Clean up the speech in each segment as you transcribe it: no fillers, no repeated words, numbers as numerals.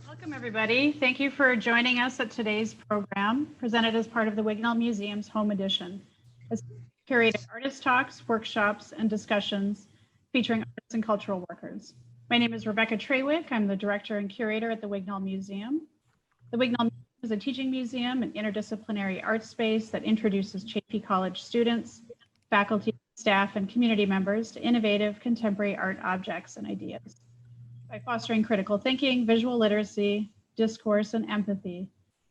Welcome, everybody. Thank you for joining us at today's program, presented as part of the Wignall Museum's Home Edition. As curated artist talks, workshops, and discussions featuring artists and cultural workers. My name is Rebecca Trawick. I'm the director and curator at the Wignall Museum. The Wignall Museum is a teaching museum and interdisciplinary art space that introduces Chaffey College students, faculty, staff, and community members to innovative contemporary art objects and ideas. By fostering critical thinking, visual literacy, discourse, and empathy,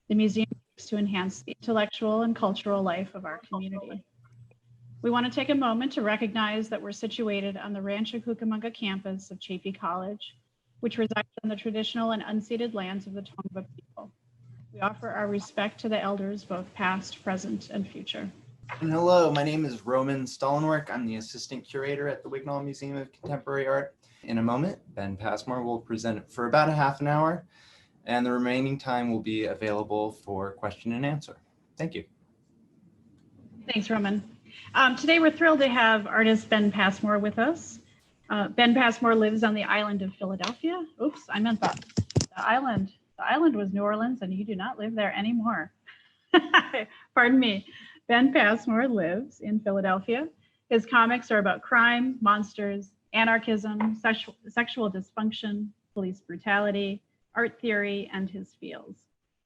the museum seeks to enhance the intellectual and cultural life of our community. We want to take a moment to recognize that we're situated on the Rancho Cucamonga campus of Chaffey College, which resides on the traditional and unceded lands of the Tongva people. We offer our respect to the elders, both past, present, and future. And hello, my name is Roman Stollenwerk. I'm the assistant curator at the Wignall Museum of Contemporary Art. In a moment, Ben Passmore will present for about a half an hour, and the remaining time will be available for question and answer. Thank you. Thanks, Roman. Today, we're thrilled to have artist Ben Passmore with us. Ben Passmore lives on the island of Philadelphia. Oops, I meant the island. The island was New Orleans, and you do not live there anymore. Pardon me. Ben Passmore lives in Philadelphia. His comics are about crime, monsters, anarchism, sexual dysfunction, police brutality, art theory, and his fields.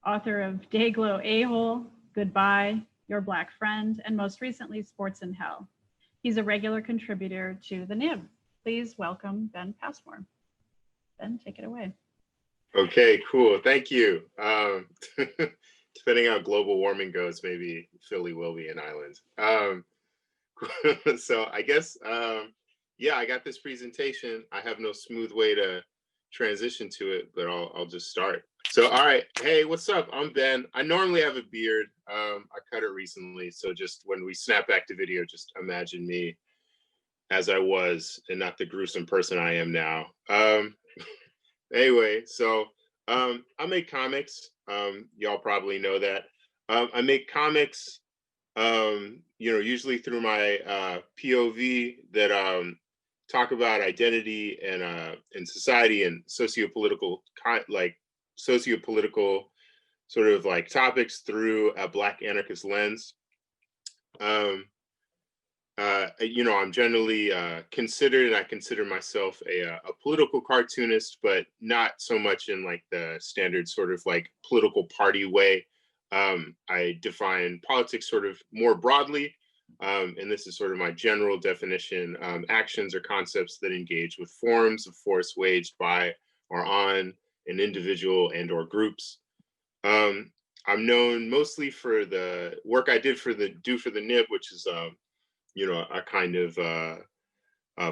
Author of Dayglow A-Hole, Goodbye, Your Black Friend, and most recently, Sports in Hell. He's a regular contributor to the Nib. Please welcome Ben Passmore. Ben, take it away. Okay, cool. Thank you. Depending on how global warming goes, maybe Philly will be an island. So I guess, yeah, I got this presentation. I have no smooth way to transition to it, but I'll just start. So, all right. Hey, what's up? I'm Ben. I normally have a beard. I cut it recently. So just when we snap back to video, just imagine me as I was and not the gruesome person I am now. Anyway, so I make comics. Y'all probably know that. I make comics, usually through my POV that talk about identity and society and sociopolitical sort of like topics through a Black anarchist lens. I'm generally considered, and I consider myself a political cartoonist, but not so much in like the standard sort of like political party way. I define politics sort of more broadly, and this is sort of my general definition: actions or concepts that engage with forms of force waged by or on an individual and or groups. I'm known mostly for the work I did for the Nib, which is a kind of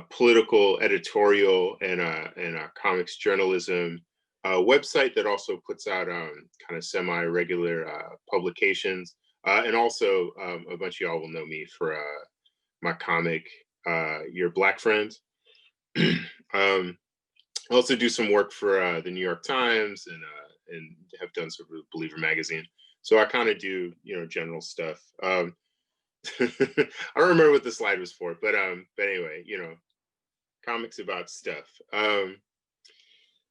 political editorial and a comics journalism website that also puts out kind of semi-regular publications. And also a bunch of y'all will know me for my comic, Your Black Friend. I also do some work for the New York Times and have done some with Believer magazine. So I kind of do, general stuff. I don't remember what the slide was for, but anyway, comics about stuff.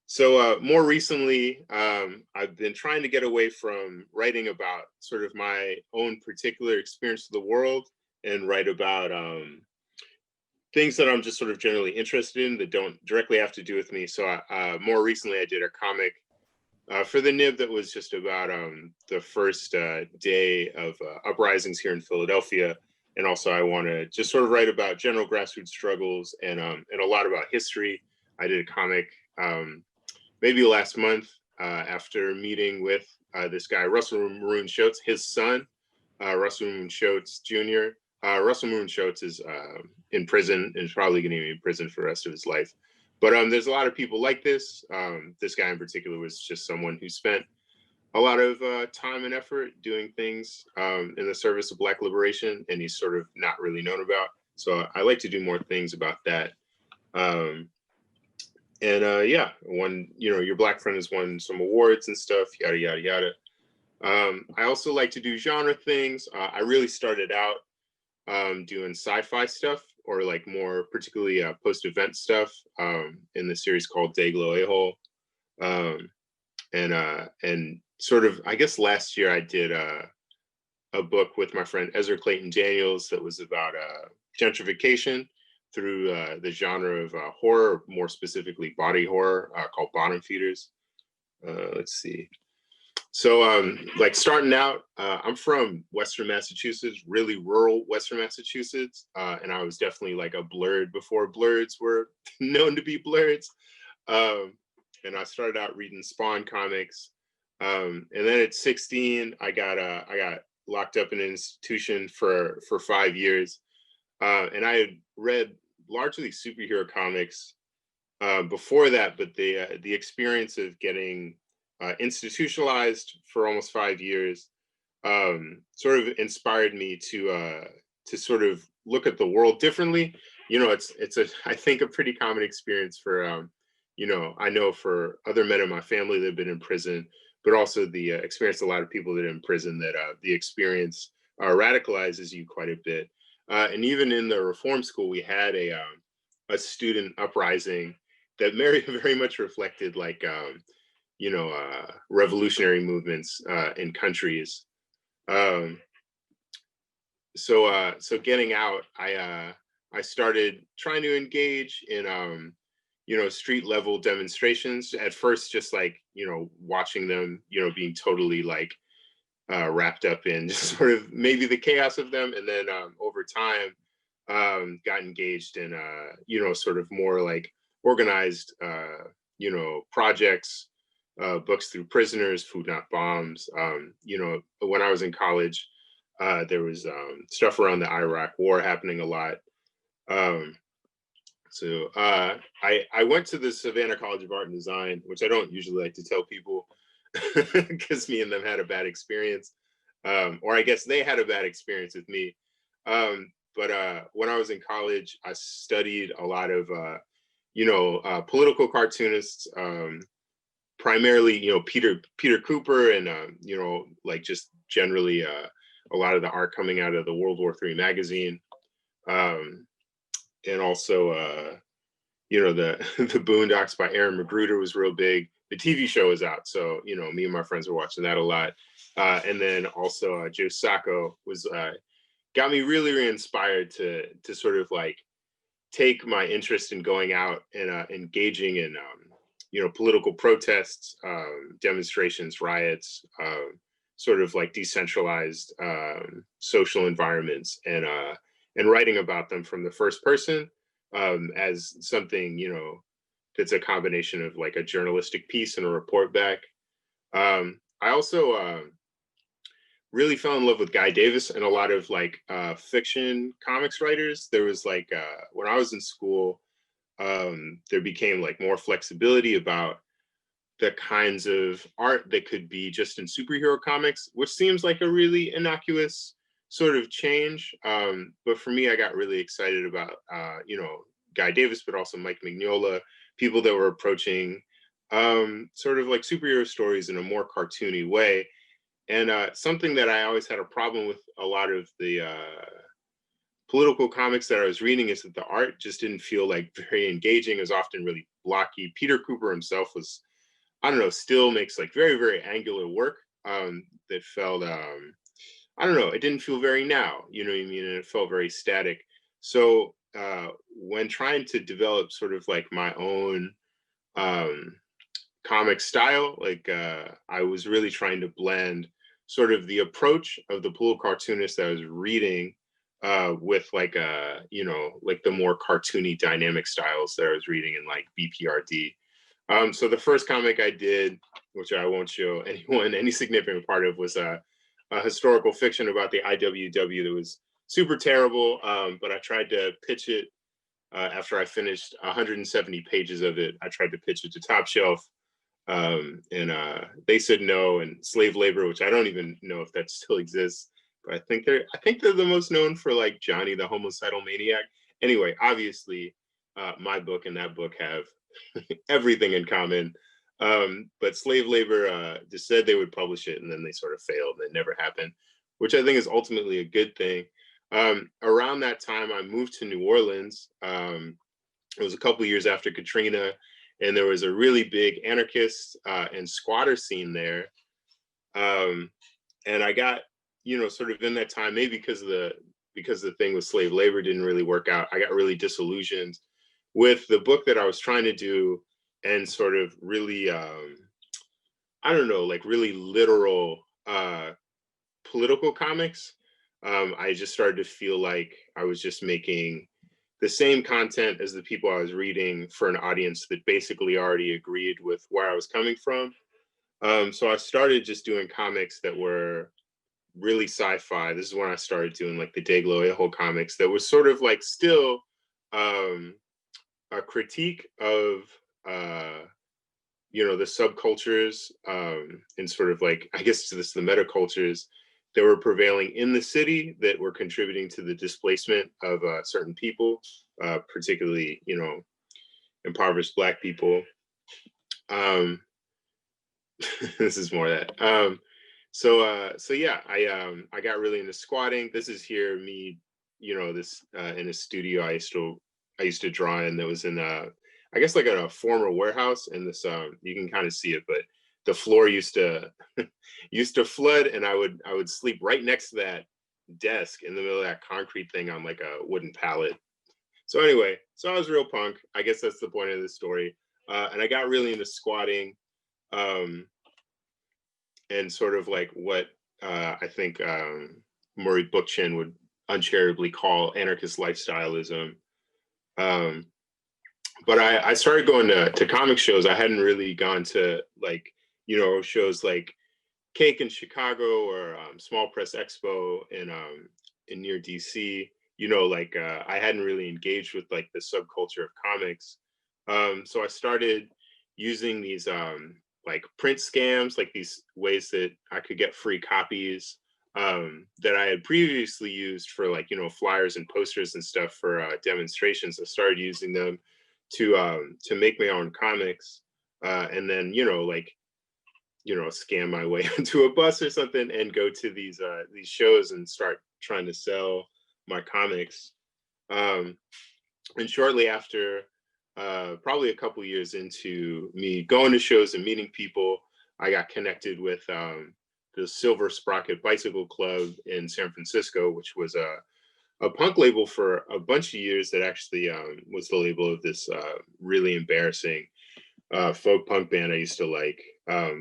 So more recently, I've been trying to get away from writing about sort of my own particular experience of the world and write about things that I'm just sort of generally interested in that don't directly have to do with me. So more recently, I did a comic for the Nib that was just about the first day of uprisings here in Philadelphia. And also I want to just sort of write about general grassroots struggles and a lot about history. I did a comic maybe last month after meeting with this guy, Russell Maroon Shoatz, his son, Russell Maroon Shoatz Jr. Russell Maroon Shoatz is in prison and is probably going to be in prison for the rest of his life. But there's a lot of people like this. This guy in particular was just someone who spent a lot of time and effort doing things in the service of Black liberation, and he's sort of not really known about. So I like to do more things about that. Yeah, Your Black Friend has won some awards and stuff, yada, yada, yada. I also like to do genre things. I really started out doing sci-fi stuff, or like more particularly post-event stuff, in the series called Dayglow A-Hole. And sort of, I guess last year I did a book with my friend Ezra Clayton Daniels that was about gentrification through the genre of horror, more specifically body horror, called Bottom Feeders. Let's see. So like starting out, I'm from Western Massachusetts, really rural Western Massachusetts. And I was definitely like a blurred before blurs were known to be blurs. And I started out reading Spawn comics. And then at 16, I got locked up in an institution for 5 years. And I had read largely superhero comics before that, but the experience of getting institutionalized for almost 5 years sort of inspired me to sort of look at the world differently. You know, it's I think a pretty common experience for you know, I know for other men in my family that have been in prison, but also the experience a lot of people that are in prison, that the experience radicalizes you quite a bit. And even in the reform school, we had a student uprising that very very much reflected like you know, revolutionary movements in countries. So getting out, I started trying to engage in you know, street level demonstrations. At first, just like, you know, watching them, you know, being totally like wrapped up in just sort of maybe the chaos of them, and then over time got engaged in you know, sort of more like organized you know, projects. Books Through Prisoners, Food Not Bombs. You know, when I was in college, there was stuff around the Iraq War happening a lot. I went to the Savannah College of Art and Design, which I don't usually like to tell people because me and them had a bad experience. Or I guess they had a bad experience with me. But when I was in college, I studied a lot of, you know, political cartoonists, primarily, you know, Peter Cooper, and you know, like just generally a lot of the art coming out of the World War III magazine, and also you know, the the Boondocks by Aaron Magruder was real big. The TV show is out, so you know, me and my friends were watching that a lot. And then also Joe Sacco was got me really, really inspired to sort of like take my interest in going out and engaging in you know, political protests, demonstrations, riots, sort of like decentralized social environments, and writing about them from the first person as something, you know, that's a combination of like a journalistic piece and a report back. I also really fell in love with Guy Davis and a lot of like fiction comics writers. There was like when I was in school, there became like more flexibility about the kinds of art that could be just in superhero comics, which seems like a really innocuous sort of change. But for me, I got really excited about, you know, Guy Davis, but also Mike Mignola, people that were approaching sort of like superhero stories in a more cartoony way. And something that I always had a problem with a lot of the political comics that I was reading is that the art just didn't feel like very engaging. It was often really blocky. Peter Cooper himself was, I don't know, still makes like very, very angular work that felt, I don't know, it didn't feel very now, you know what I mean? And it felt very static. So when trying to develop sort of like my own comic style, like I was really trying to blend sort of the approach of the political cartoonist that I was reading with like you know, like the more cartoony dynamic styles that I was reading in like BPRD. So the first comic I did, which I won't show anyone any significant part of, was a historical fiction about the IWW that was super terrible, but I tried to pitch it after I finished 170 pages of it. I tried to pitch it to Top Shelf, and they said no. And Slave Labor, which I don't even know if that still exists, but I think they're the most known for like Johnny the Homicidal Maniac. Anyway, obviously, my book and that book have everything in common. But slave labor just said they would publish it, and then they sort of failed. It never happened, which I think is ultimately a good thing. Around that time, I moved to New Orleans. It was a couple years after Katrina, and there was a really big anarchist and squatter scene there. And I got, sort of in that time, maybe because the thing with slave labor didn't really work out, I got really disillusioned with the book that I was trying to do, and sort of really, I don't know, like really literal political comics. I just started to feel like I was just making the same content as the people I was reading for an audience that basically already agreed with where I was coming from. So I started just doing comics that were really sci-fi. This is when I started doing like the Dayglow A-hole comics that was sort of like still a critique of the subcultures, and sort of like, I guess, the metacultures that were prevailing in the city that were contributing to the displacement of certain people, particularly, impoverished Black people. This is more of that. So yeah, I got really into squatting. This is here me, this in a studio I used to draw in, that was in I guess like a former warehouse, and this you can kind of see it, but the floor used to used to flood, and I would sleep right next to that desk in the middle of that concrete thing on like a wooden pallet. So anyway, so I was real punk. I guess that's the point of this story. And I got really into squatting, and sort of like what I think Murray Bookchin would uncharitably call anarchist lifestyleism. But I started going to comic shows. I hadn't really gone to like, shows like Cake in Chicago, or Small Press Expo in near DC. I hadn't really engaged with like the subculture of comics. So I started using these like print scams, like these ways that I could get free copies that I had previously used for like, flyers and posters and stuff for demonstrations. I started using them to make my own comics, and then scam my way into a bus or something and go to these shows and start trying to sell my comics. And shortly after, probably a couple years into me going to shows and meeting people, I got connected with the Silver Sprocket Bicycle Club in San Francisco, which was a punk label for a bunch of years that actually was the label of this really embarrassing folk punk band I used to like,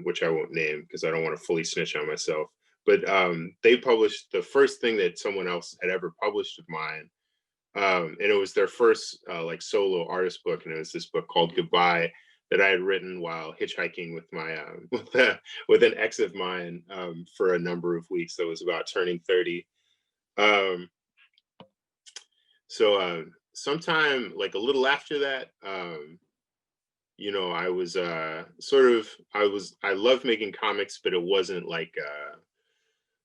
which I won't name because I don't want to fully snitch on myself. But they published the first thing that someone else had ever published of mine. And it was their first like solo artist book. And it was this book called Goodbye that I had written while hitchhiking with my with an ex of mine for a number of weeks. That was about turning 30. So sometime like a little after that, I was I loved making comics, but it wasn't like,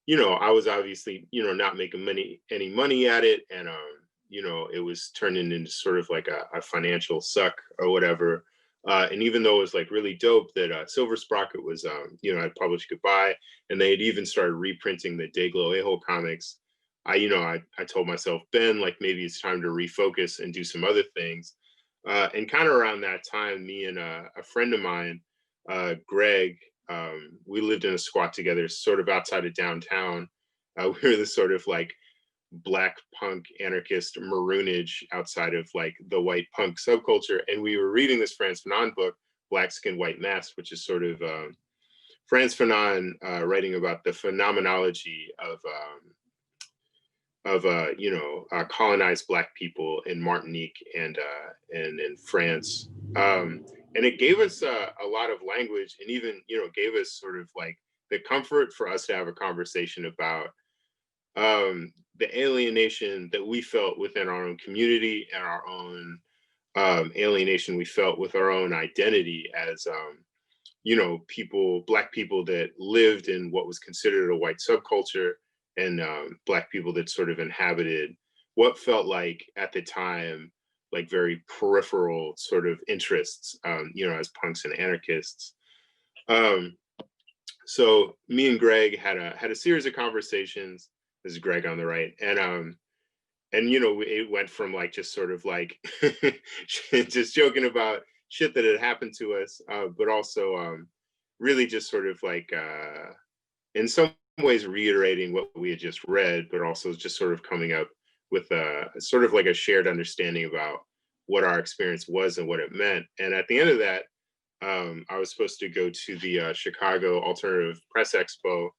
I was obviously, not making any money at it. And, it was turning into sort of like a financial suck or whatever. And even though it was like really dope that Silver Sprocket was, I'd published Goodbye, and they had even started reprinting the Dayglow A-hole comics. I told myself, Ben, like maybe it's time to refocus and do some other things. And kind of around that time, me and a friend of mine, Greg, we lived in a squat together, sort of outside of downtown. We were this sort of like Black punk anarchist maroonage outside of like the white punk subculture. And we were reading this Frantz Fanon book, Black Skin, White Mask, which is sort of Frantz Fanon writing about the phenomenology of colonized Black people in Martinique and in France. And it gave us a lot of language, and even, gave us sort of like the comfort for us to have a conversation about the alienation that we felt within our own community, and our own alienation we felt with our own identity as, Black people that lived in what was considered a white subculture, and Black people that sort of inhabited what felt like at the time, like very peripheral sort of interests, as punks and anarchists. Um, so me and Greg had a series of conversations. This is Greg on the right, and it went from like just sort of like just joking about shit that had happened to us, but also really just sort of like in some ways reiterating what we had just read, but also just sort of coming up with a sort of like a shared understanding about what our experience was and what it meant. And at the end of that, I was supposed to go to the Chicago Alternative Press Expo,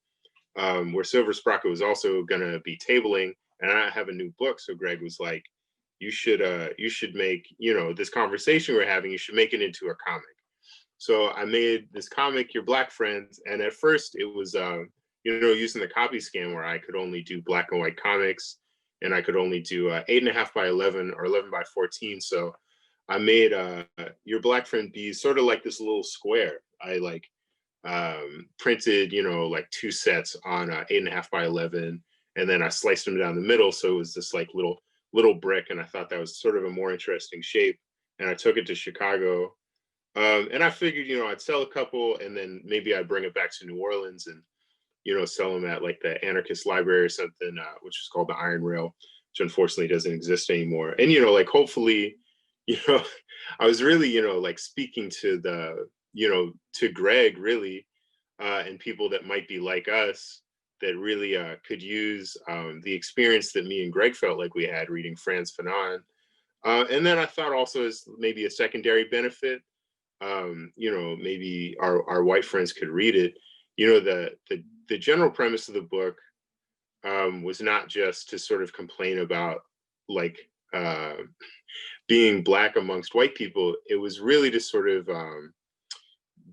where Silver Sprocket was also going to be tabling, and I have a new book. So Greg was like, you should make, this conversation we're having, you should make it into a comic. So I made this comic, Your Black Friends. And at first it was, using the copy scan where I could only do black and white comics, and I could only do 8.5 by 11 or 11 by 14. So I made Your Black Friend be sort of like this little square. I like printed, like 2 sets on 8.5 by 11, and then I sliced them down the middle. So it was this like little brick, and I thought that was sort of a more interesting shape. And I took it to Chicago, and I figured, I'd sell a couple, and then maybe I'd bring it back to New Orleans and, sell them at like the Anarchist Library or something, which is called the Iron Rail, which unfortunately doesn't exist anymore. And, like hopefully, I was really, like speaking to to Greg really, and people that might be like us that really could use the experience that me and Greg felt like we had reading Frantz Fanon. And then I thought also as maybe a secondary benefit, maybe our white friends could read it. The general premise of the book was not just to sort of complain about like being Black amongst white people. It was really to sort of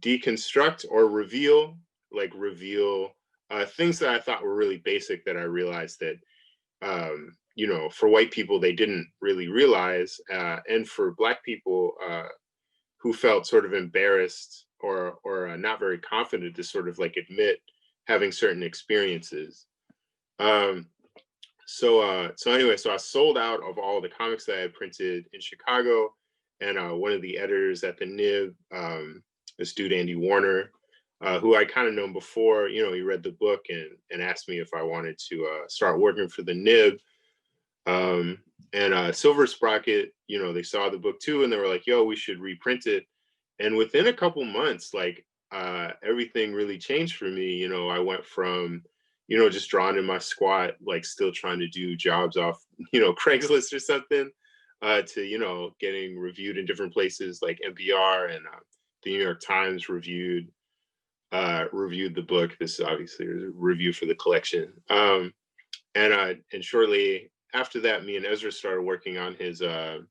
deconstruct or reveal things that I thought were really basic, that I realized that for white people they didn't really realize, and for Black people who felt sort of embarrassed or not very confident to sort of like admit having certain experiences. So anyway, so I sold out of all the comics that I had printed in Chicago, and one of the editors at the Nib, this dude Andy Warner, who I kind of known before, he read the book and asked me if I wanted to start working for the Nib. And Silver Sprocket, they saw the book too, and they were like, yo, we should reprint it. And within a couple months, like everything really changed for me. I went from, just drawing in my squat, like still trying to do jobs off, Craigslist or something, to, getting reviewed in different places like NPR, and the New York Times reviewed the book. This is obviously a review for the collection. And shortly after that, me and Ezra started working on his, the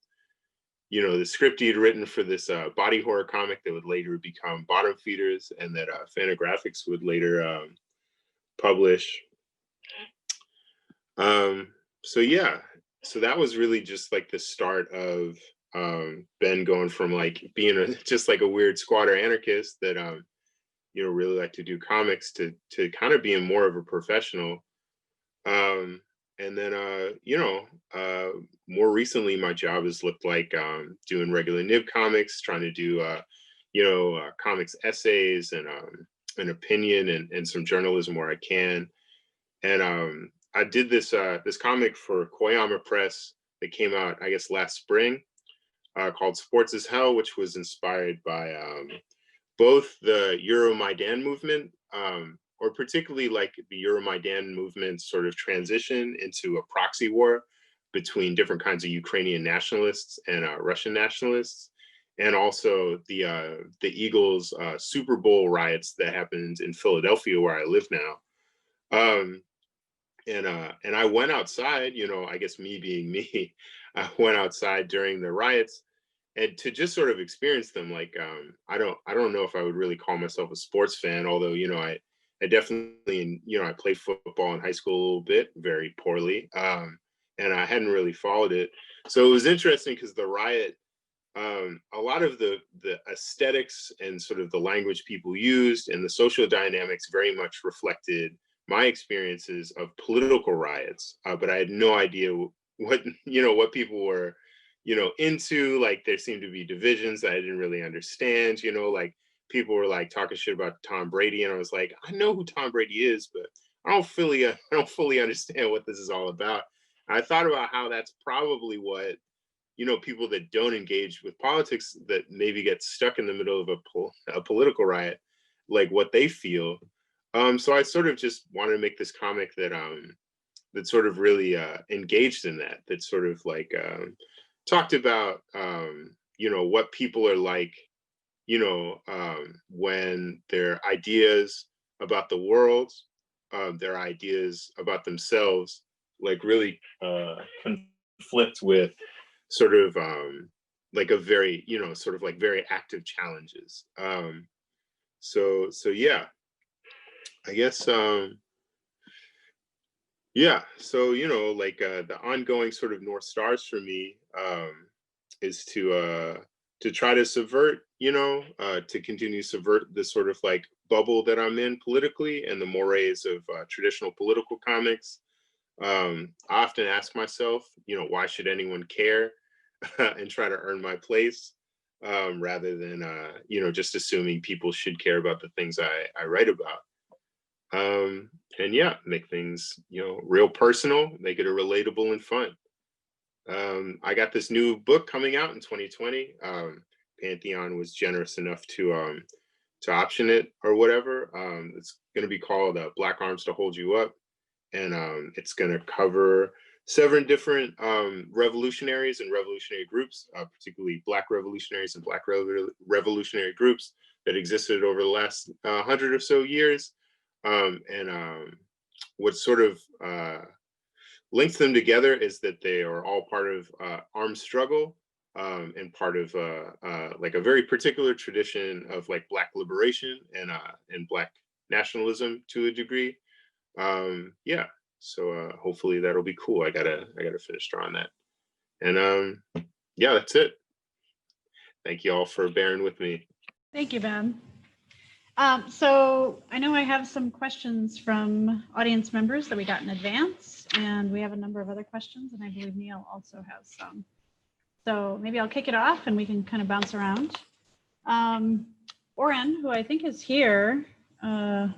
script he had written for this body horror comic that would later become Bottom Feeders, and that Fantagraphics would later publish. So that was really just like the start of Ben going from like being just like a weird squatter anarchist that really like to do comics to kind of being more of a professional. And then more recently my job has looked like doing regular Nib comics, trying to do comics essays and an opinion and some journalism where I can. And I did this comic for Koyama Press that came out, I guess, last spring, called Sports is Hell, which was inspired by both the Euromaidan movement, or particularly like the Euromaidan movement sort of transition into a proxy war between different kinds of Ukrainian nationalists and Russian nationalists, and also the Eagles Super Bowl riots that happened in Philadelphia, where I live now. And I went outside, I guess me being me, I went outside during the riots, and to just sort of experience them. Like I don't know if I would really call myself a sports fan, although I definitely, I played football in high school a little bit, very poorly, and I hadn't really followed it. So it was interesting because the riot, a lot of the aesthetics and sort of the language people used and the social dynamics very much reflected my experiences of political riots, but I had no idea what people were, into. Like there seemed to be divisions that I didn't really understand. Like people were like talking shit about Tom Brady, and I was like, I know who Tom Brady is, but I don't fully understand what this is all about. And I thought about how that's probably what, people that don't engage with politics, that maybe get stuck in the middle of a political riot, like what they feel. So I sort of just wanted to make this comic that sort of really engaged in that sort of like talked about what people are like, when their ideas about the world, their ideas about themselves, like really conflict with sort of like a very, sort of like very active challenges. So yeah, I guess yeah. So like the ongoing sort of North Stars for me is to try to subvert, to continue to subvert the sort of like bubble that I'm in politically and the mores of traditional political comics. I often ask myself, why should anyone care, and try to earn my place, rather than, just assuming people should care about the things I write about. And yeah, make things, real personal, make it a relatable and fun. I got this new book coming out in 2020. Pantheon was generous enough to option it or whatever. It's going to be called Black Arms to Hold You Up, and it's going to cover 7 different revolutionaries and revolutionary groups, particularly Black revolutionaries and Black revolutionary groups that existed over the last 100 or so years. And what sort of links them together is that they are all part of armed struggle, and part of like a very particular tradition of like Black liberation and Black nationalism to a degree. Yeah, so hopefully that'll be cool. I gotta finish drawing that, and yeah, that's it. Thank you all for bearing with me. Thank you, Ben. So I know I have some questions from audience members that we got in advance, and we have a number of other questions, and I believe Neil also has some. So maybe I'll kick it off and we can kind of bounce around. Oren, who I think is here, sorry,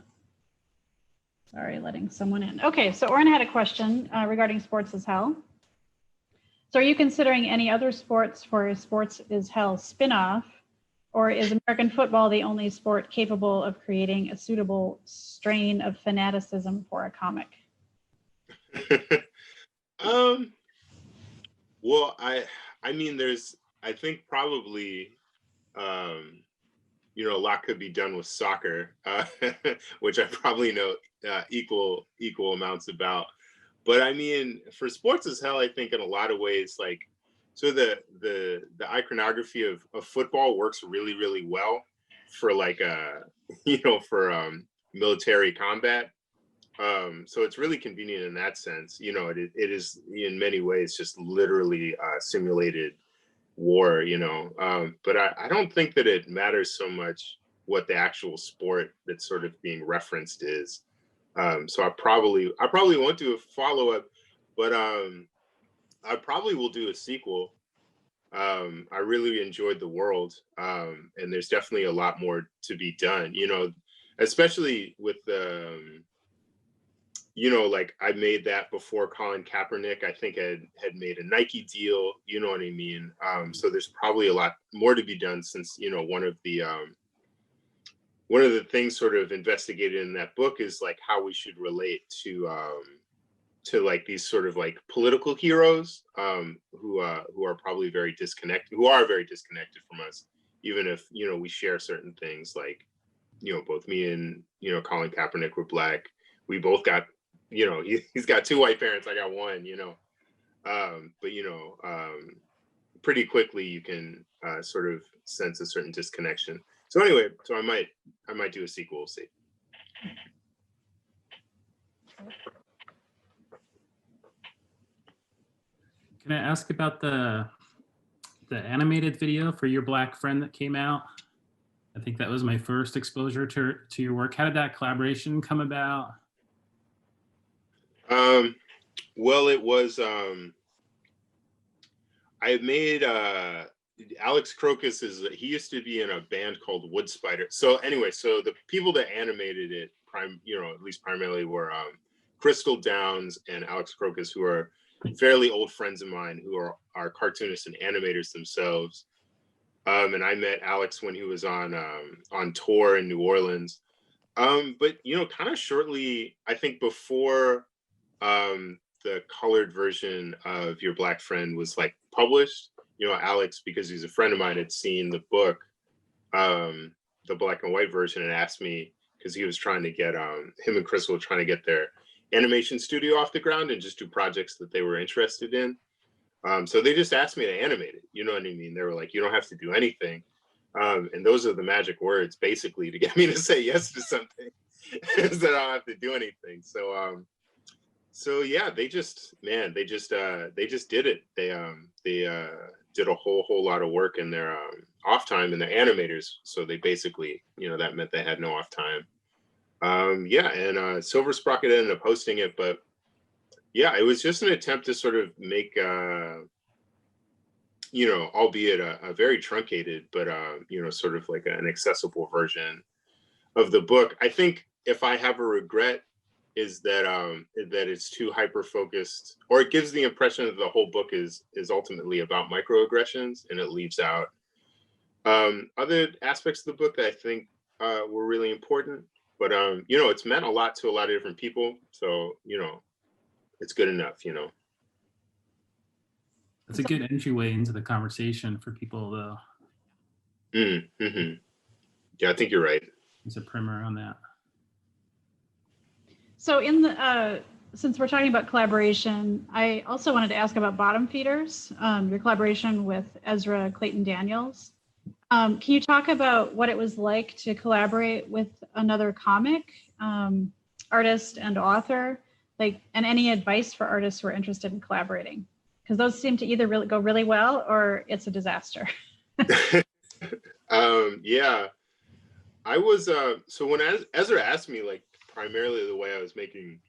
letting someone in. Okay, so Oren had a question regarding Sports is Hell. So are you considering any other sports for a Sports is Hell spinoff? Or is American football the only sport capable of creating a suitable strain of fanaticism for a comic? Well, I mean, I think probably, a lot could be done with soccer, which I probably know equal amounts about. But I mean, for Sports is Hell, I think in a lot of ways, like, so the iconography of football works really, really well for like for military combat. So it's really convenient in that sense. It is in many ways just literally simulated war. But I don't think that it matters so much what the actual sport that's sort of being referenced is. So I probably won't do a follow-up, but I probably will do a sequel. I really enjoyed the world, and there's definitely a lot more to be done, especially with like I made that before Colin Kaepernick, I think had made a Nike deal, you know what I mean? So there's probably a lot more to be done since, one of the things sort of investigated in that book is like how we should relate to like these sort of like political heroes, who are probably very disconnected from us, even if we share certain things, like both me and Colin Kaepernick were Black. We both got he's got 2 white parents, I got 1, but pretty quickly you can sort of sense a certain disconnection. So anyway, so I might do a sequel. We'll see. Can I ask about the animated video for Your Black Friend that came out? I think that was my first exposure to your work. How did that collaboration come about? Well, it was I had made Alex Crocus he used to be in a band called Wood Spider. So anyway, so the people that animated it, at least primarily were Crystal Downs and Alex Crocus, who are fairly old friends of mine, who are cartoonists and animators themselves. And I met Alex when he was on tour in New Orleans. But kind of shortly, I think before the colored version of Your Black Friend was like published, Alex, because he's a friend of mine, had seen the book, the black and white version, and asked me, because he was trying to get him and Crystal were trying to get their animation studio off the ground and just do projects that they were interested in. So they just asked me to animate it. You know what I mean? They were like, you don't have to do anything. And those are the magic words, basically, to get me to say yes to something, is that I don't have to do anything. So yeah, they just did it. They did a whole lot of work in their off time, and they're animators. So they basically, that meant they had no off time. And Silver Sprocket ended up hosting it, but yeah, it was just an attempt to sort of make, albeit a very truncated, but, sort of like an accessible version of the book. I think if I have a regret, is that it's too hyper-focused, or it gives the impression that the whole book is ultimately about microaggressions, and it leaves out other aspects of the book that I think were really important. But, it's meant a lot to a lot of different people. So, it's good enough, It's a good entryway into the conversation for people, though. Mm-hmm. Yeah, I think you're right. It's a primer on that. So since we're talking about collaboration, I also wanted to ask about Bottom Feeders, your collaboration with Ezra Clayton Daniels. Can you talk about what it was like to collaborate with another comic artist and author, and any advice for artists who are interested in collaborating? Because those seem to either go really well or it's a disaster. Yeah, I was so when Ezra asked me, like, primarily the way I was making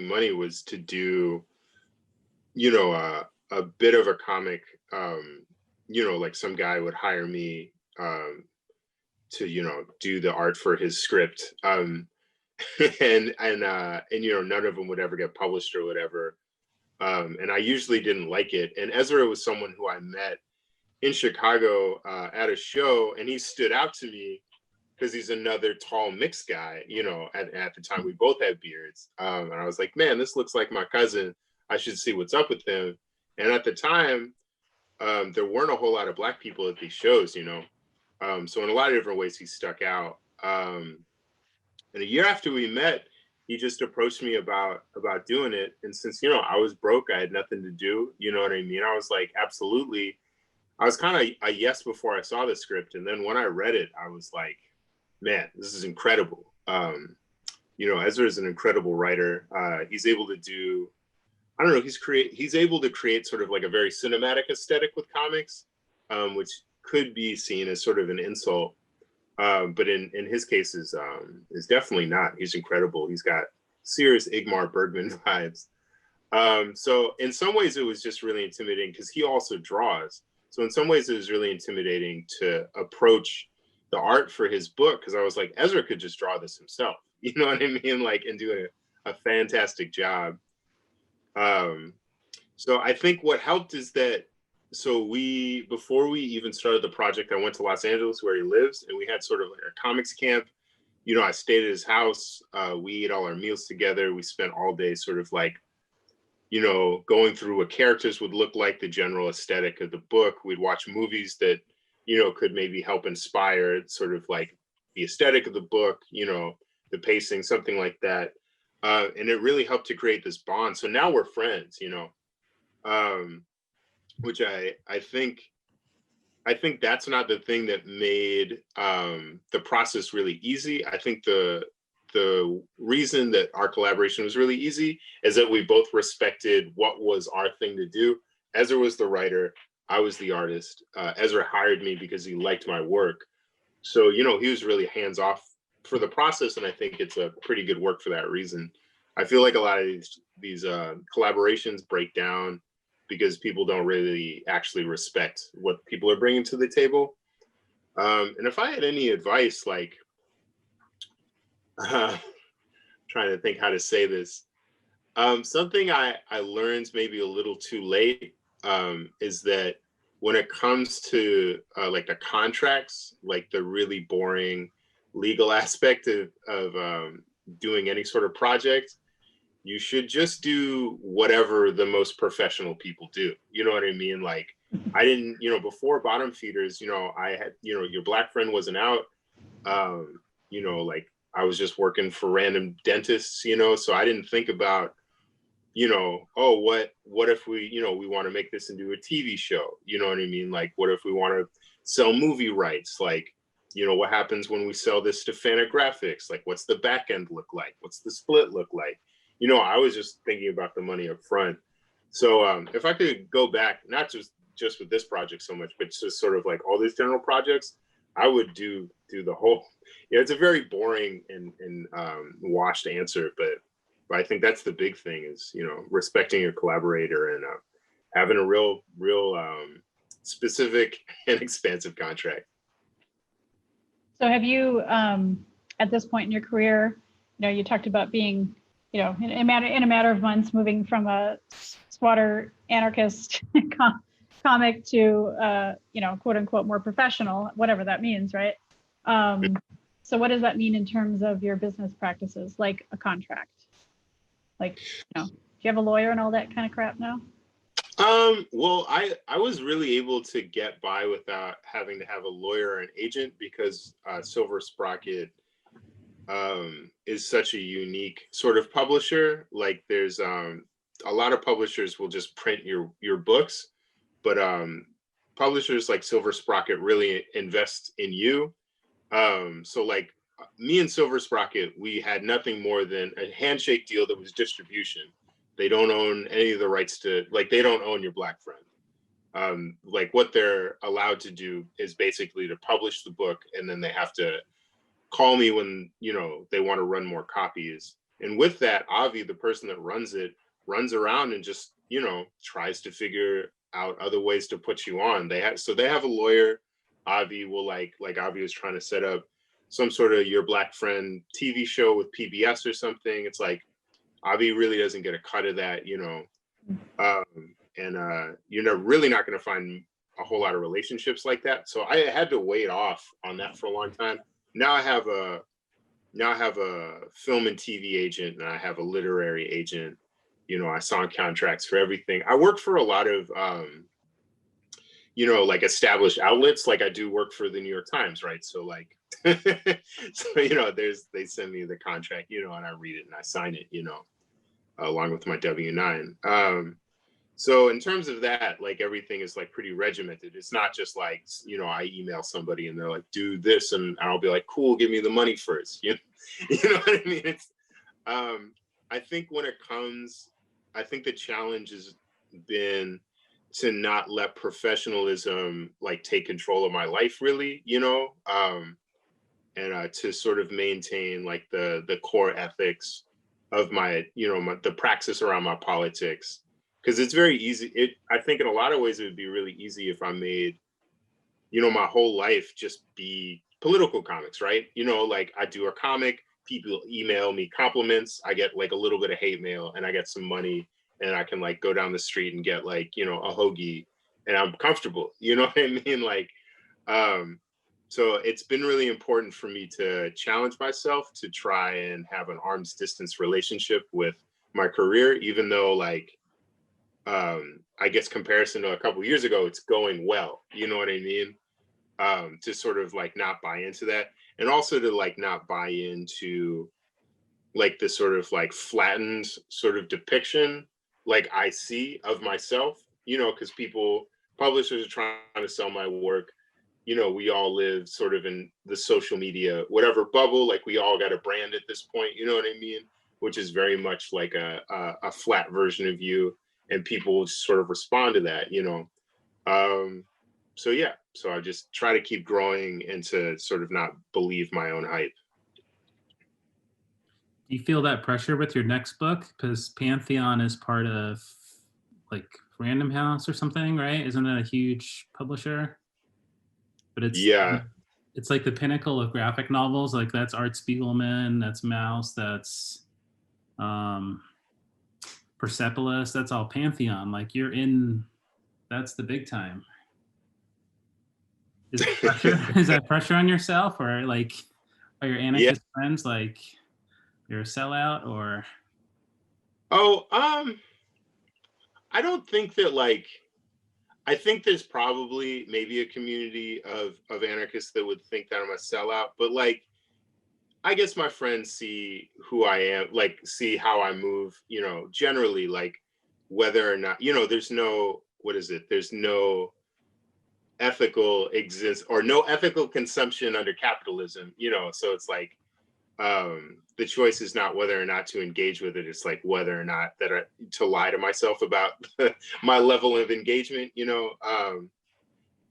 money was to do, a bit of a comic, like some guy would hire me to, do the art for his script. And none of them would ever get published or whatever. And I usually didn't like it. And Ezra was someone who I met in Chicago at a show, and he stood out to me because he's another tall mixed guy, at the time we both had beards. And I was like, man, this looks like my cousin. I should see what's up with him. And at the time, there weren't a whole lot of Black people at these shows, so in a lot of different ways, he stuck out. And a year after we met, he just approached me about doing it. And since, I was broke, I had nothing to do, you know what I mean? I was like, absolutely. I was kind of a yes before I saw the script. And then when I read it, I was like, man, this is incredible. Ezra is an incredible writer. He's able to do, I don't know, he's able to create sort of like a very cinematic aesthetic with comics, which could be seen as sort of an insult. But in his case is definitely not. He's incredible. He's got serious Igmar Bergman vibes. So in some ways it was just really intimidating because he also draws. So in some ways it was really intimidating to approach the art for his book, because I was like, Ezra could just draw this himself. You know what I mean? Like, and do a fantastic job. So I think what helped is that, before we even started the project, I went to Los Angeles where he lives, and we had sort of like a comics camp. I stayed at his house. We ate all our meals together. We spent all day sort of like, going through what characters would look like, the general aesthetic of the book. We'd watch movies that, could maybe help inspire sort of like the aesthetic of the book, the pacing, something like that. And it really helped to create this bond. So now we're friends, which I think that's not the thing that made the process really easy. I think the reason that our collaboration was really easy is that we both respected what was our thing to do. Ezra was the writer, I was the artist. Ezra hired me because he liked my work. So, he was really hands off for the process. And I think it's a pretty good work for that reason. I feel like a lot of these collaborations break down because people don't really actually respect what people are bringing to the table. And if I had any advice, like, trying to think how to say this, something I learned maybe a little too late, is that when it comes to like the contracts, like the really boring legal aspect of doing any sort of project, you should just do whatever the most professional people do. You know what I mean? Like, I didn't, before Bottom Feeders, I had, Your Black Friend wasn't out. Like, I was just working for random dentists, so I didn't think about, oh, what if we, we want to make this into a TV show? You know what I mean? Like, what if we want to sell movie rights? Like, what happens when we sell this to Fantagraphics? Like, what's the back end look like? What's the split look like? I was just thinking about the money up front. So if I could go back, not just with this project so much, but just sort of like all these general projects, I would do the whole. It's a very boring and washed answer, but I think that's the big thing is respecting your collaborator and having a real specific and expansive contract. So have you, at this point in your career, you talked about being, in a matter of months, moving from a squatter anarchist comic to, quote unquote, more professional, whatever that means, right? So what does that mean in terms of your business practices, like a contract? Like, do you have a lawyer and all that kind of crap now? Well, I was really able to get by without having to have a lawyer or an agent because Silver Sprocket is such a unique sort of publisher. Like, there's a lot of publishers will just print your books, but publishers like Silver Sprocket really invest in you. So like me and Silver Sprocket, we had nothing more than a handshake deal that was distribution. They don't own any of the rights to, like, they don't own Your Black Friend. Like, what they're allowed to do is basically to publish the book, and then they have to call me when, they want to run more copies. And with that, Avi, the person that runs it, runs around and just, tries to figure out other ways to put you on. They have a lawyer. Avi will like Avi was trying to set up some sort of Your Black Friend TV show with PBS or something. It's like, Avi really doesn't get a cut of that, and you're really not going to find a whole lot of relationships like that. So I had to wait off on that for a long time. Now I have a film and TV agent, and I have a literary agent. I sign contracts for everything. I work for a lot of like established outlets. Like, I do work for the New York Times, right? So like, so they send me the contract, and I read it and I sign it, along with my W-9. So in terms of that, like, everything is like pretty regimented. It's not just like, I email somebody and they're like, do this, and I'll be like, cool, give me the money first. You know what I mean? It's I think the challenge has been to not let professionalism like take control of my life, really, and to sort of maintain like the core ethics of my, the praxis around my politics. Because it's very easy. I think in a lot of ways it would be really easy if I made, my whole life just be political comics, right? Like, I do a comic, people email me compliments, I get like a little bit of hate mail, and I get some money, and I can like go down the street and get like, a hoagie, and I'm comfortable. You know what I mean? Like, so it's been really important for me to challenge myself to try and have an arm's distance relationship with my career, even though like, I guess comparison to a couple of years ago, it's going well. You know what I mean? To sort of like not buy into that, and also to like not buy into like this sort of like flattened sort of depiction like I see of myself, because publishers are trying to sell my work. We all live sort of in the social media, whatever bubble, like we all got a brand at this point, you know what I mean? Which is very much like a flat version of you, and people sort of respond to that, So yeah, so I just try to keep growing and to sort of not believe my own hype. Do you feel that pressure with your next book? Because Pantheon is part of like Random House or something, right? Isn't that a huge publisher? But Yeah. it's like the pinnacle of graphic novels. Like that's Art Spiegelman, that's Mouse, that's Persepolis, that's all Pantheon. Like you're in, that's the big time. Is that pressure? Is that pressure on yourself, or like are your anarchist friends like you're a sellout, or? Oh, I don't think that like, I think there's probably maybe a community of anarchists that would think that I'm a sellout, but like, I guess my friends see who I am, like see how I move, you know, generally, like whether or not, you know, there's no, what is it? There's no ethical exist or no ethical consumption under capitalism, you know, so it's like, the choice is not whether or not to engage with it. It's like whether or not to lie to myself about my level of engagement, you know.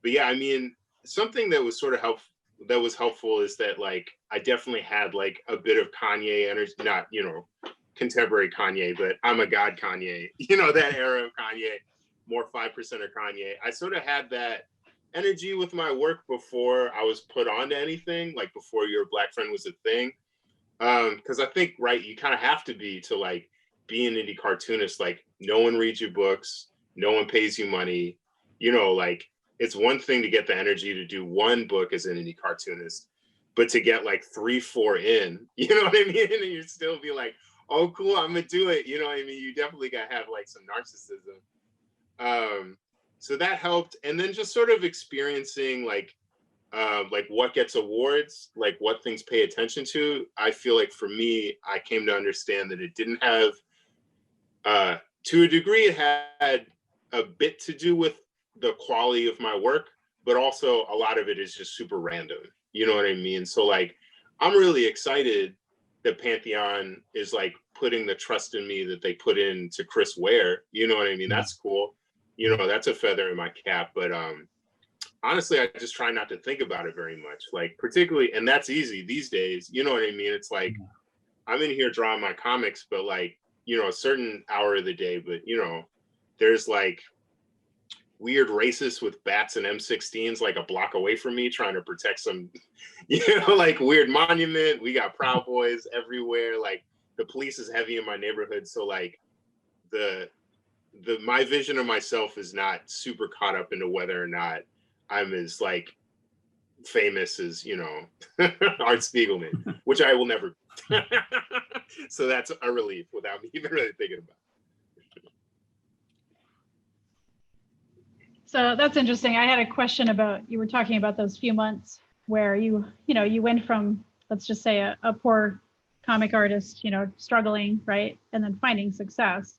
But yeah, I mean, something that was sort of helpful is that like I definitely had like a bit of Kanye energy, not, you know, contemporary Kanye, but I'm a God Kanye, you know, that era of Kanye, more 5% of Kanye. I sort of had that energy with my work before I was put onto anything, like before Your Black Friend was a thing. Because I think, right, you kind of have to be to like be an indie cartoonist. Like no one reads your books, no one pays you money, you know, like it's one thing to get the energy to do one book as an indie cartoonist, but to get like 3-4 in, you know what I mean? And you still be like, oh cool, I'm gonna do it, you know what I mean? You definitely gotta have like some narcissism. So that helped. And then just sort of experiencing like what gets awards, like what things pay attention to. I feel like for me, I came to understand that it didn't have, to a degree, it had a bit to do with the quality of my work, but also a lot of it is just super random. You know what I mean? So like, I'm really excited that Pantheon is like putting the trust in me that they put into Chris Ware. You know what I mean? That's cool. You know, that's a feather in my cap, but honestly, I just try not to think about it very much. Like particularly, and that's easy these days. You know what I mean? It's like, I'm in here drawing my comics, but like, you know, a certain hour of the day, but you know, there's like weird racists with bats and M16s like a block away from me trying to protect some, you know, like weird monument. We got Proud Boys everywhere. Like the police is heavy in my neighborhood. So like my vision of myself is not super caught up into whether or not I'm as like famous as, you know, Art Spiegelman, which I will never be. So that's a relief without me even really thinking about it. So that's interesting. I had a question about, you were talking about those few months where you went from, let's just say a poor comic artist, you know, struggling, right? And then finding success.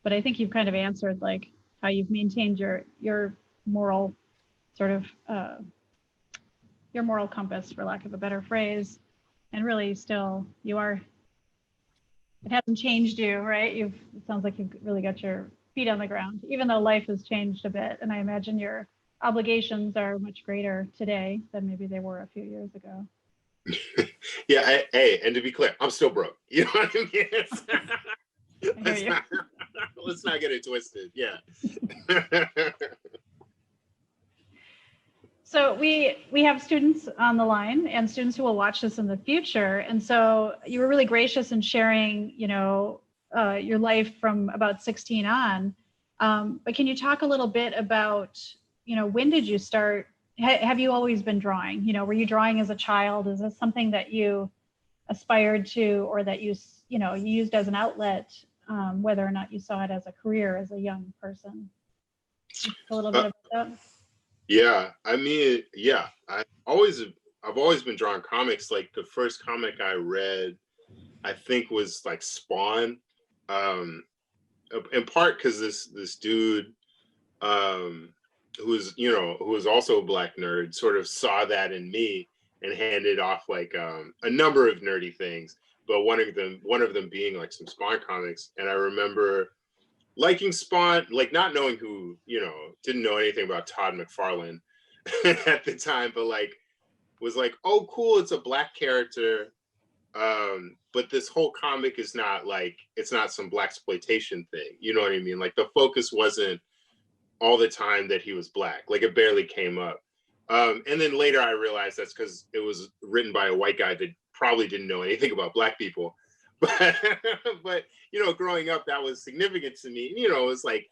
But I think you've kind of answered like how you've maintained your moral sort of your moral compass, for lack of a better phrase, and really still it hasn't changed you, right? It sounds like you've really got your feet on the ground, even though life has changed a bit, and I imagine your obligations are much greater today than maybe they were a few years ago. Yeah, hey, and to be clear, I'm still broke. You know what I mean? Let's not get it twisted. Yeah. So we have students on the line and students who will watch this in the future. And so you were really gracious in sharing, you know, your life from about 16 on. But can you talk a little bit about, you know, when did you start? Have you always been drawing? You know, were you drawing as a child? Is this something that you aspired to, or that you used as an outlet, whether or not you saw it as a career as a young person? A little bit about that. Yeah, I mean, yeah, I've always been drawing comics. Like the first comic I read, I think was like Spawn, in part because this dude, who was also a Black nerd, sort of saw that in me and handed off like a number of nerdy things, but one of them being like some Spawn comics. And I remember liking Spawn, like not knowing who, you know, didn't know anything about Todd McFarlane at the time, but like was like, oh cool, it's a Black character. But this whole comic is not like, it's not some Blaxploitation thing. You know what I mean? Like the focus wasn't all the time that he was Black. Like it barely came up. And then later I realized that's because it was written by a white guy that probably didn't know anything about Black people. But, but you know, growing up, that was significant to me. You know, it was like,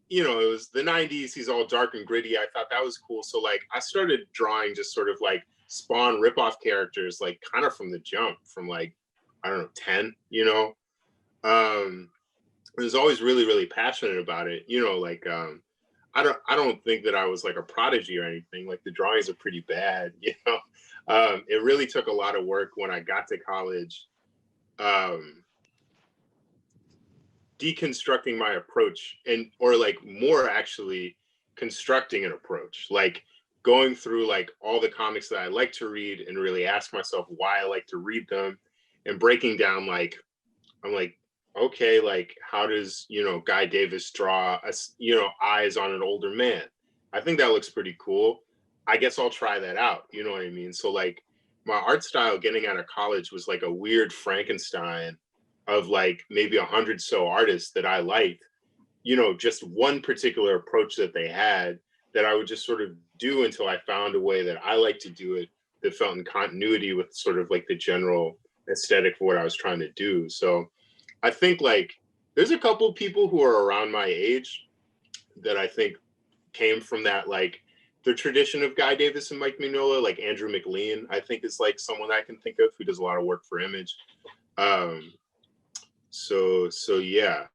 you know, it was the 90s. He's all dark and gritty. I thought that was cool. So like I started drawing just sort of like Spawn ripoff characters, like kind of from the jump, from like, I don't know, 10, you know. I was always really, really passionate about it. You know, like I don't think that I was like a prodigy or anything. Like the drawings are pretty bad, you know. It really took a lot of work when I got to college, deconstructing my approach, or like more actually constructing an approach, like going through like all the comics that I like to read and really ask myself why I like to read them, and breaking down like, I'm like, okay, like how does, you know, Guy Davis draw us, you know, eyes on an older man? I think that looks pretty cool. I guess I'll try that out. You know what I mean? So like my art style getting out of college was like a weird Frankenstein of like maybe 100 so artists that I liked, you know, just one particular approach that they had that I would just sort of do until I found a way that I like to do it that felt in continuity with sort of like the general aesthetic for what I was trying to do. So I think like there's a couple of people who are around my age that I think came from that, like the tradition of Guy Davis and Mike Mignola, like Andrew McLean, I think is like someone I can think of who does a lot of work for Image. So yeah.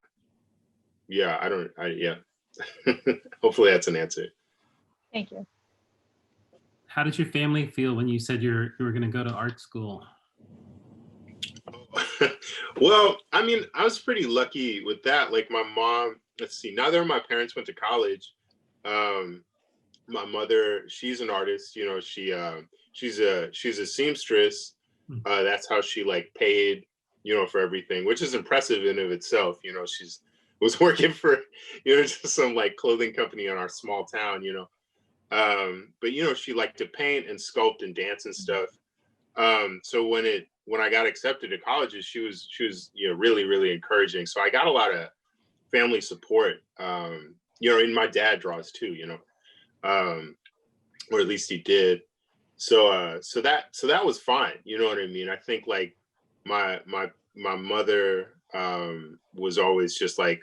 Hopefully that's an answer. Thank you. How did your family feel when you said you were going to go to art school? Well, I mean, I was pretty lucky with that. Like my mom, let's see, neither of my parents went to college. My mother, she's an artist, you know, she's a seamstress. That's how she like paid, you know, for everything, which is impressive in of itself. You know, was working for, you know, just some like clothing company in our small town, you know. But you know, she liked to paint and sculpt and dance and stuff. So when I got accepted to colleges, she was, you know, really, really encouraging. So I got a lot of family support. You know, and my dad draws too, you know, or at least he did. So that was fine. You know what I mean? I think like my mother was always just like,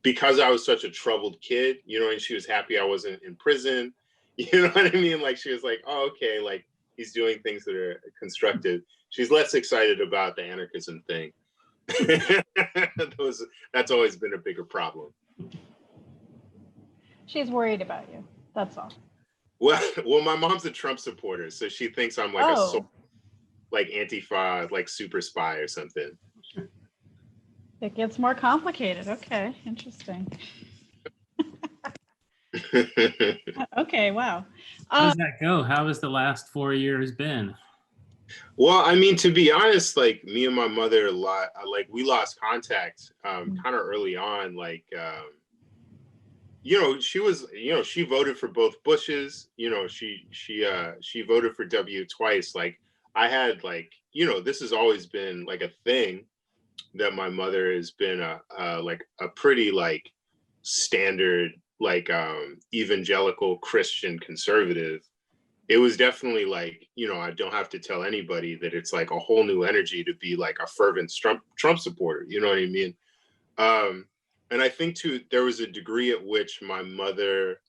because I was such a troubled kid, you know, and she was happy I wasn't in prison. You know what I mean? Like she was like, oh, okay, like he's doing things that are constructive. She's less excited about the anarchism thing. That's always been a bigger problem. She's worried about you. That's all. Well, my mom's a Trump supporter, so she thinks I'm like like Antifa, like super spy or something. It gets more complicated. Okay, interesting. Okay, wow. How does that go? How has the last 4 years been? Well, I mean, to be honest, like me and my mother, like we lost contact kind of early on. Like, you know, she was, you know, she voted for both Bushes. You know, she voted for W twice. Like, I had like, you know, this has always been like a thing that my mother has been like a pretty like standard like evangelical Christian conservative. It was definitely like, you know, I don't have to tell anybody that it's like a whole new energy to be like a fervent Trump supporter. You know what I mean? And I think too, there was a degree at which my mother,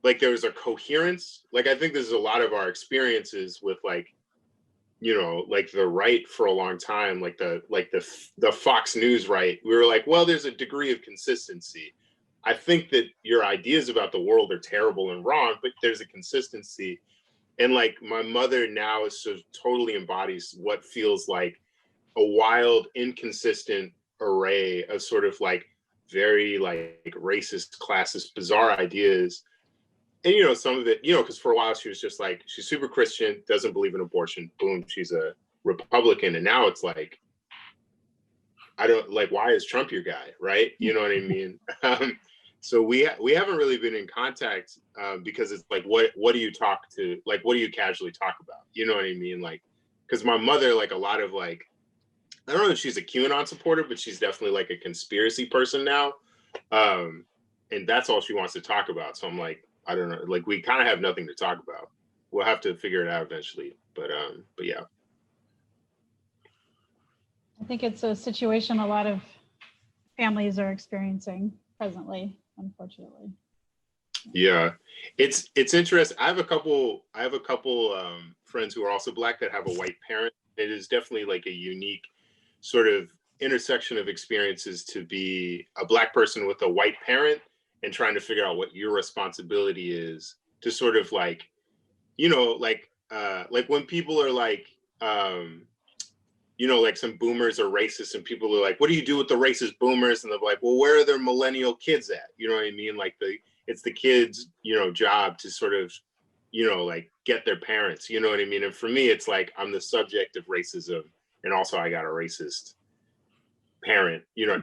like there was a coherence. Like I think there's a lot of our experiences with like, you know, like the right for a long time, like the Fox News right. We were like, well, there's a degree of consistency. I think that your ideas about the world are terrible and wrong, but there's a consistency. And like my mother now is sort of totally embodies what feels like a wild, inconsistent array of sort of like very like racist, classist, bizarre ideas. And, you know, some of it, you know, because for a while she was just like, she's super Christian, doesn't believe in abortion. Boom, she's a Republican. And now it's like, I don't like, why is Trump your guy? Right. You know what I mean? So we haven't really been in contact because it's like, what do you talk to? Like, what do you casually talk about? You know what I mean? Like, because my mother, like a lot of like, I don't know if she's a QAnon supporter, but she's definitely like a conspiracy person now. and that's all she wants to talk about. So I'm like, I don't know, like we kind of have nothing to talk about. We'll have to figure it out eventually. But yeah. I think it's a situation a lot of families are experiencing presently, unfortunately. Yeah, it's interesting. I have a couple friends who are also Black that have a white parent. It is definitely like a unique sort of intersection of experiences to be a Black person with a white parent and trying to figure out what your responsibility is to sort of like, you know, like when people are like, you know, like some boomers are racist and people are like, what do you do with the racist boomers? And they're like, well, where are their millennial kids at? You know what I mean? Like it's the kids, you know, job to sort of, you know, like get their parents, you know what I mean? And for me, it's like, I'm the subject of racism. And also I got a racist parent, you know,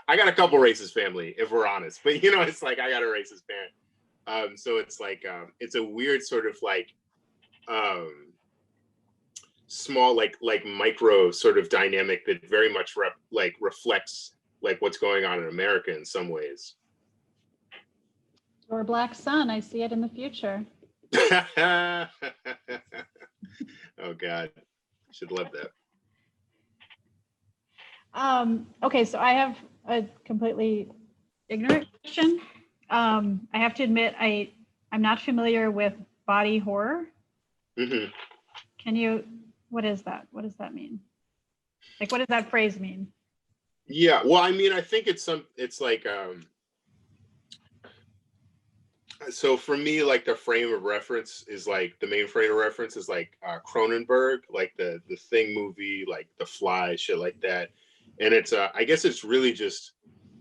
I got a couple racist family, if we're honest, but you know, it's like, I got a racist parent. So it's like, it's a weird sort of like, small, like micro sort of dynamic that very much reflects like what's going on in America in some ways. Your Black son, I see it in the future. Oh God, should love that. Okay, so I have a completely ignorant question. I have to admit, I'm not familiar with body horror. Mm-hmm. Can you, what is that? What does that mean? Like, what does that phrase mean? Yeah, well, I mean, I think it's like, so for me, like the frame of reference is like, the main frame of reference is like Cronenberg, like the Thing movie, like The Fly, shit like that. And it's, I guess it's really just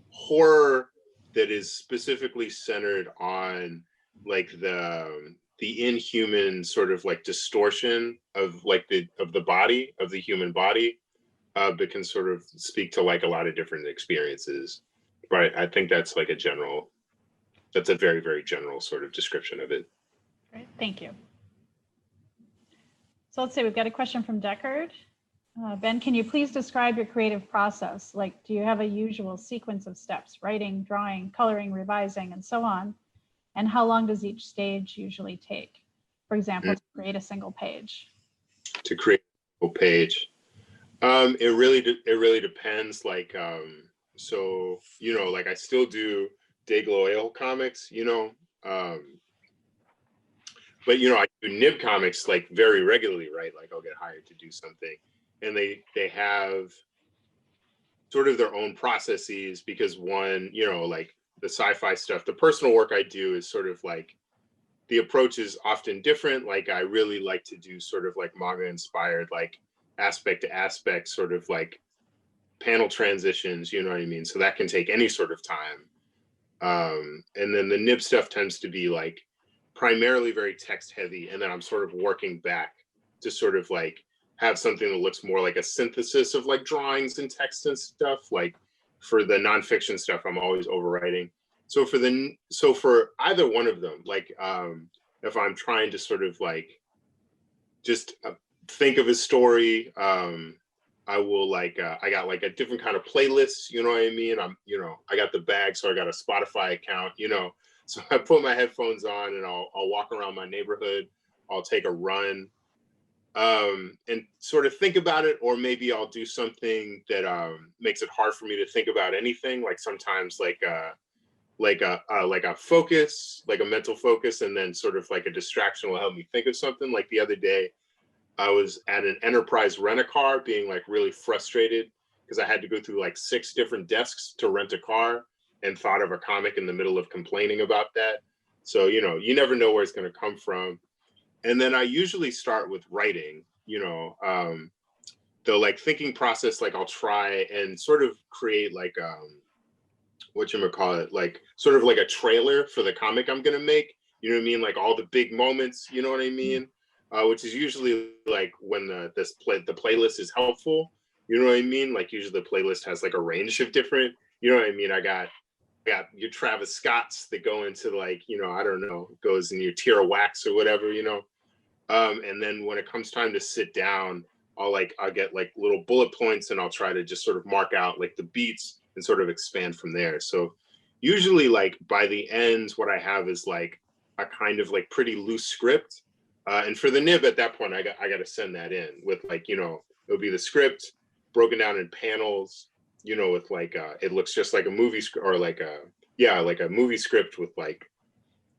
horror that is specifically centered on like the inhuman sort of like distortion of like of the human body, that can sort of speak to like a lot of different experiences. Right. I think that's like that's a very, very general sort of description of it. Great, thank you. So let's see, we've got a question from Deckard. Ben, can you please describe your creative process? Like, do you have a usual sequence of steps, writing, drawing, coloring, revising, and so on? And how long does each stage usually take? For example, to create a single page. To create a single page, it really depends. Like, so you know, like I still do Day Oil comics, you know, but you know, I do nib comics like very regularly, right? Like I'll get hired to do something, and they have sort of their own processes because one, you know, like the sci-fi stuff, the personal work I do is sort of like, the approach is often different. Like I really like to do sort of like manga inspired, like aspect to aspect, sort of like panel transitions, you know what I mean? So that can take any sort of time. And then the nib stuff tends to be like primarily very text heavy. And then I'm sort of working back to sort of like have something that looks more like a synthesis of like drawings and text and stuff. Like for the nonfiction stuff, I'm always overwriting. So for either one of them, like if I'm trying to sort of like just think of a story, I will like, I got like a different kind of playlist, you know what I mean? You know, I got the bag, so I got a Spotify account, you know, so I put my headphones on and I'll walk around my neighborhood, I'll take a run, and sort of think about it, or maybe I'll do something that makes it hard for me to think about anything. Like sometimes like a focus, like a mental focus, and then sort of like a distraction will help me think of something. Like the other day, I was at an Enterprise rent-a-car being like really frustrated because I had to go through like 6 different desks to rent a car, and thought of a comic in the middle of complaining about that. So, you know, you never know where it's going to come from. And then I usually start with writing, you know, the like thinking process, like I'll try and sort of create like, whatchamacallit, like sort of like a trailer for the comic I'm going to make, you know what I mean? Like all the big moments, you know what I mean? Which is usually like when the playlist is helpful, you know what I mean? Like usually the playlist has like a range of different, you know what I mean? I got your Travis Scotts that go into like, you know, I don't know, goes in your tier of wax or whatever, you know? And then when it comes time to sit down, I'll get like little bullet points and I'll try to just sort of mark out like the beats and sort of expand from there. So usually like by the end, what I have is like a kind of like pretty loose script. And for the nib at that point, I got to send that in with like, you know, it would be the script broken down in panels, you know, with like, it looks just like a movie script or like a, yeah, like a movie script with like,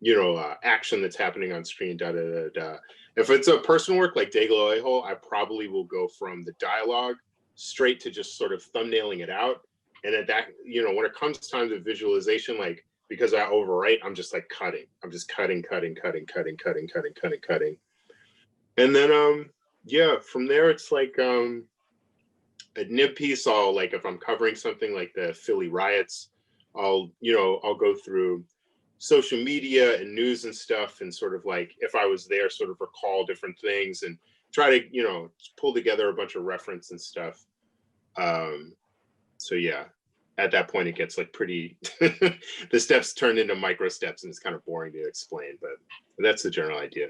you know, action that's happening on screen, da, da, da, da. If it's a personal work like Dayglow A-Hole, I probably will go from the dialogue straight to just sort of thumbnailing it out. And at that, you know, when it comes time to visualization, like, because I overwrite, I'm just like cutting. I'm just cutting. And then, yeah, from there, it's like a nib piece. I'll like, if I'm covering something like the Philly riots, I'll go through social media and news and stuff and sort of like, if I was there, sort of recall different things and try to, you know, pull together a bunch of reference and stuff. So yeah, at that point it gets like pretty, the steps turn into micro steps and it's kind of boring to explain, but that's the general idea.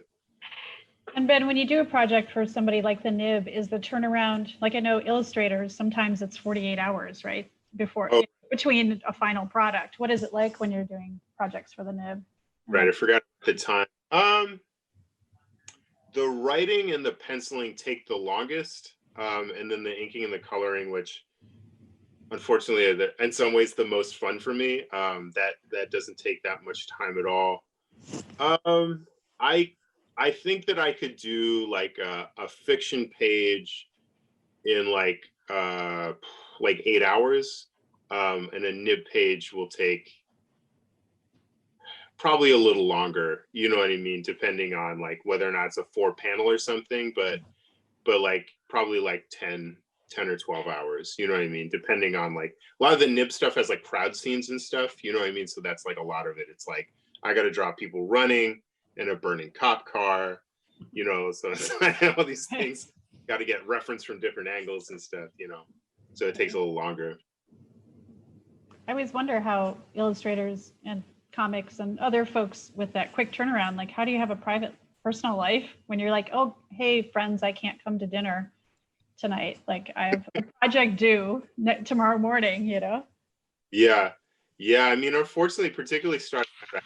And Ben, when you do a project for somebody like the nib, is the turnaround, like I know illustrators, sometimes it's 48 hours, right? Between a final product. What is it like when you're doing projects for the nib? Right, I forgot the time. The writing and the penciling take the longest, and then the inking and the coloring, which unfortunately are in some ways the most fun for me. That doesn't take that much time at all. I think that I could do like a fiction page in like 8 hours, and a nib page will take probably a little longer, you know what I mean, depending on like whether or not it's a 4-panel or something, but like probably like 10 or 12 hours, you know what I mean, depending on like a lot of the nib stuff has like crowd scenes and stuff, you know what I mean, so that's like a lot of it. It's like I got to draw people running in a burning cop car, you know, so it's like all these things got to get reference from different angles and stuff, you know, so it takes a little longer. I always wonder how illustrators and comics and other folks with that quick turnaround, like how do you have a private personal life when you're like, oh, hey friends, I can't come to dinner tonight. Like I have a project due tomorrow morning, you know? Yeah. I mean, unfortunately, particularly starting to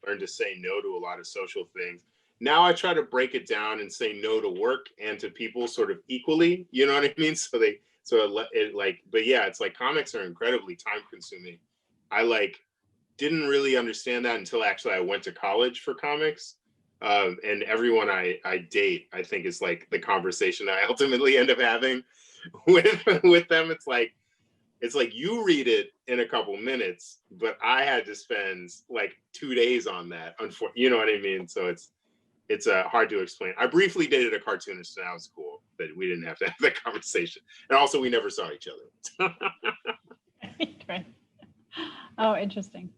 learn to say no to a lot of social things. Now I try to break it down and say no to work and to people sort of equally, you know what I mean? But yeah, it's like comics are incredibly time consuming. I like didn't really understand that until actually I went to college for comics. And everyone I date, I think is like the conversation I ultimately end up having with them. It's like you read it in a couple minutes, but I had to spend like 2 days on that. You know what I mean? So it's hard to explain. I briefly dated a cartoonist and that was cool, but we didn't have to have that conversation. And also we never saw each other. Right. Oh, interesting.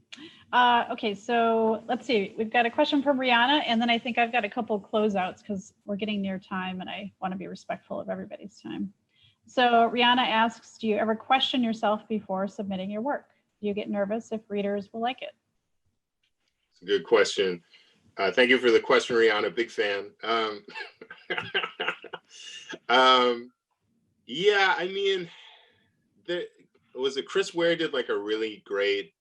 Okay, so let's see. We've got a question from Rihanna, and then I think I've got a couple closeouts because we're getting near time and I want to be respectful of everybody's time. So Rihanna asks, do you ever question yourself before submitting your work? Do you get nervous if readers will like it? It's a good question. Thank you for the question, Rihanna. Big fan. Yeah, I mean, Chris Ware did like a really great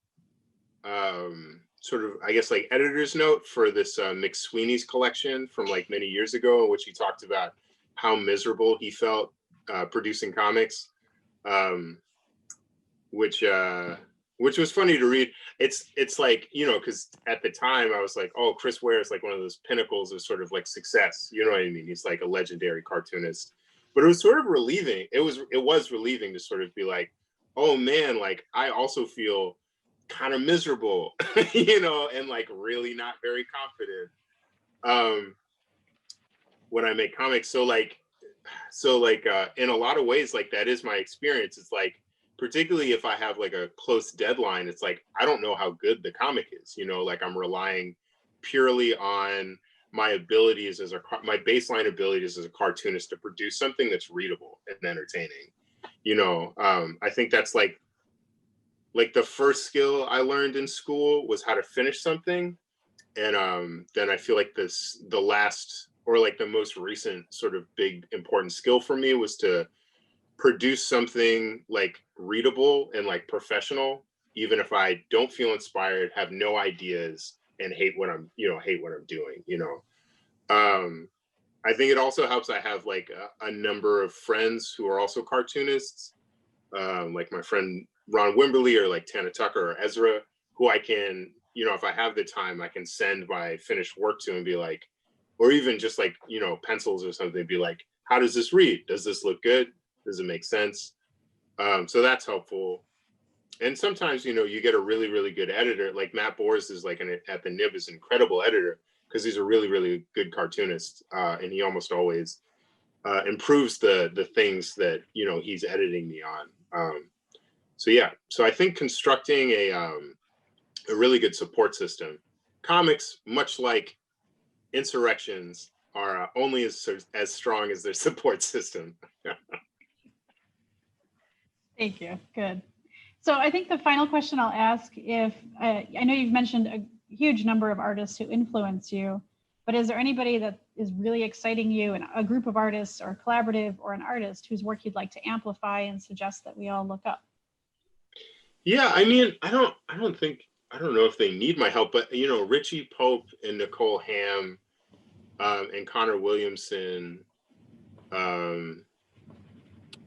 sort of, I guess, like editor's note for this McSweeney's collection from like many years ago, in which he talked about how miserable he felt producing comics, which was funny to read. It's like, you know, because at the time I was like, oh, Chris Ware is like one of those pinnacles of sort of like success, you know what I mean? He's like a legendary cartoonist. But it was sort of relieving. It was relieving to sort of be like, oh man, like I also feel kind of miserable, you know, and like really not very confident when I make comics. So in a lot of ways, like that is my experience. It's like, particularly if I have like a close deadline, it's like I don't know how good the comic is, you know, like I'm relying purely on my abilities my baseline abilities as a cartoonist to produce something that's readable and entertaining, you know. I think that's like the first skill I learned in school was how to finish something, and then I feel like the last, or like the most recent sort of big important skill for me, was to produce something like readable and like professional, even if I don't feel inspired, have no ideas, and hate what I'm doing, I think it also helps I have like a number of friends who are also cartoonists, like my friend Ron Wimberly, or like Tana Tucker or Ezra, who I can, if I have the time, I can send my finished work to and be like, or even just like, pencils or something, be like, how does this read? Does this look good? Does it make sense? So that's helpful. And sometimes, you get a really, really good editor. Like Matt Bors is like at the Nib is an incredible editor because he's a really, really good cartoonist. And he almost always improves the things that, he's editing me on. So yeah, so I think constructing a really good support system. Comics, much like insurrections, are only as strong as their support system. Thank you. Good. So I think the final question I'll ask, if I know you've mentioned a huge number of artists who influence you, but is there anybody that is really exciting you, and a group of artists or collaborative or an artist whose work you'd like to amplify and suggest that we all look up? Yeah, I mean, I don't know if they need my help, but Richie Pope and Nicole Ham and Connor Williamson and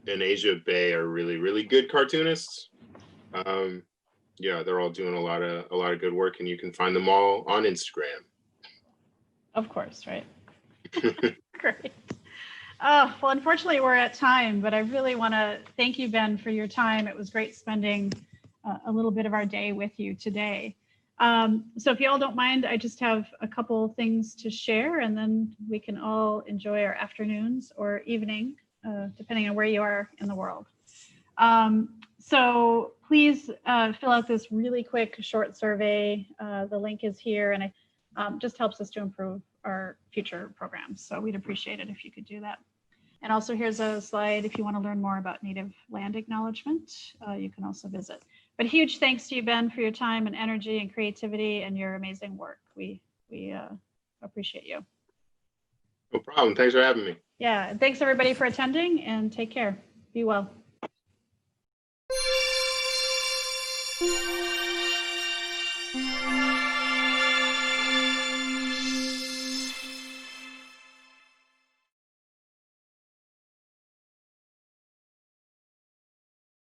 Asia Bay are really, really good cartoonists. Yeah, they're all doing a lot of good work, and you can find them all on Instagram. Of course, right? Great. Oh, well, unfortunately, we're at time, but I really want to thank you, Ben, for your time. It was great spending a little bit of our day with you today. So if you all don't mind, I just have a couple things to share, and then we can all enjoy our afternoons or evening, depending on where you are in the world. So please fill out this really quick short survey. The link is here, and it just helps us to improve our future programs. So we'd appreciate it if you could do that. And also here's a slide if you want to learn more about native land acknowledgement, you can also visit. But huge thanks to you, Ben, for your time and energy and creativity and your amazing work. We appreciate you. No problem. Thanks for having me. Yeah, and thanks everybody for attending, and take care. Be well.